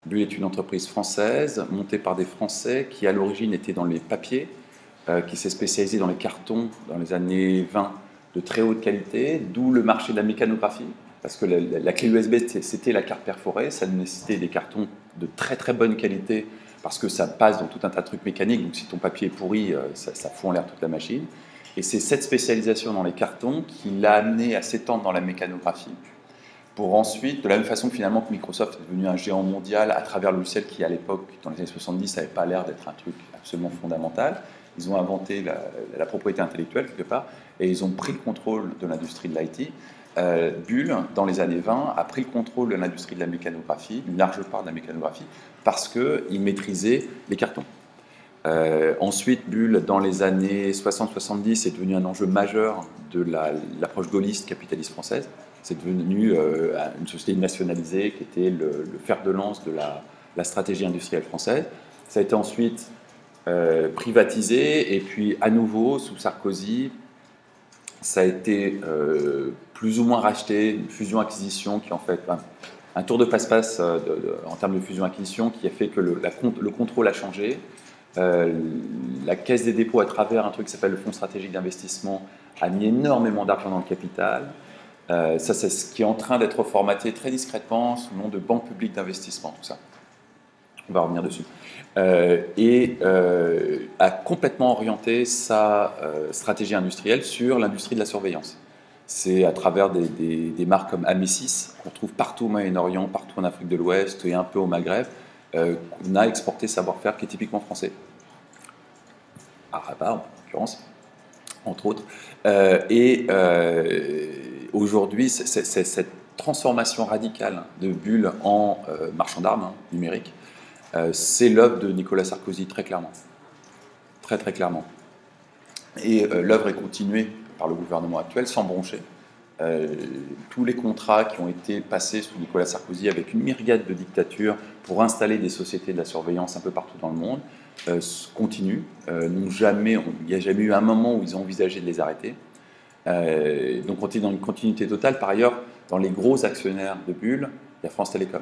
Bull est une entreprise française montée par des Français qui, à l'origine, étaient dans les papiers, qui s'est spécialisée dans les cartons dans les années 20 de très haute qualité, d'où le marché de la mécanographie. Parce que la clé USB, c'était la carte perforée, ça nécessitait des cartons de très très bonne qualité parce que ça passe dans tout un tas de trucs mécaniques, donc si ton papier est pourri, ça fout en l'air toute la machine. Et c'est cette spécialisation dans les cartons qui l'a amené à s'étendre dans la mécanographie, pour ensuite, de la même façon finalement que Microsoft est devenu un géant mondial à travers le logiciel qui, à l'époque, dans les années 70, n'avait pas l'air d'être un truc absolument fondamental. Ils ont inventé la propriété intellectuelle, quelque part, et ils ont pris le contrôle de l'industrie de l'IT. Bull, dans les années 20, a pris le contrôle de l'industrie de la mécanographie, une large part de la mécanographie, parce qu'il maîtrisait les cartons. Ensuite, Bull, dans les années 60-70, est devenu un enjeu majeur de l'approche gaulliste capitaliste française. C'est devenu une société nationalisée qui était le fer de lance de la stratégie industrielle française. Ça a été ensuite privatisé, et puis à nouveau, sous Sarkozy, ça a été plus ou moins racheté, une fusion-acquisition qui en fait un tour de passe-passe en termes de fusion-acquisition qui a fait que le contrôle a changé. La Caisse des dépôts, à travers un truc qui s'appelle le Fonds stratégique d'investissement, a mis énormément d'argent dans le capital. Ça, c'est ce qui est en train d'être formaté très discrètement sous le nom de banque publique d'investissement, tout ça. On va revenir dessus. A complètement orienté sa stratégie industrielle sur l'industrie de la surveillance. C'est à travers des marques comme Amesis, qu'on trouve partout au Moyen-Orient, partout en Afrique de l'Ouest et un peu au Maghreb, qu'on a exporté savoir-faire qui est typiquement français. À Rabat, en l'occurrence, entre autres. Aujourd'hui, cette transformation radicale de Bull en marchand d'armes numérique, c'est l'œuvre de Nicolas Sarkozy, très clairement. Très, très clairement. Et l'œuvre est continuée par le gouvernement actuel, sans broncher. Tous les contrats qui ont été passés sous Nicolas Sarkozy avec une myriade de dictatures pour installer des sociétés de la surveillance un peu partout dans le monde continuent. Il n'y a jamais eu un moment où ils ont envisagé de les arrêter. Donc on est dans une continuité totale. Par ailleurs, dans les gros actionnaires de Bull, il y a France Télécom.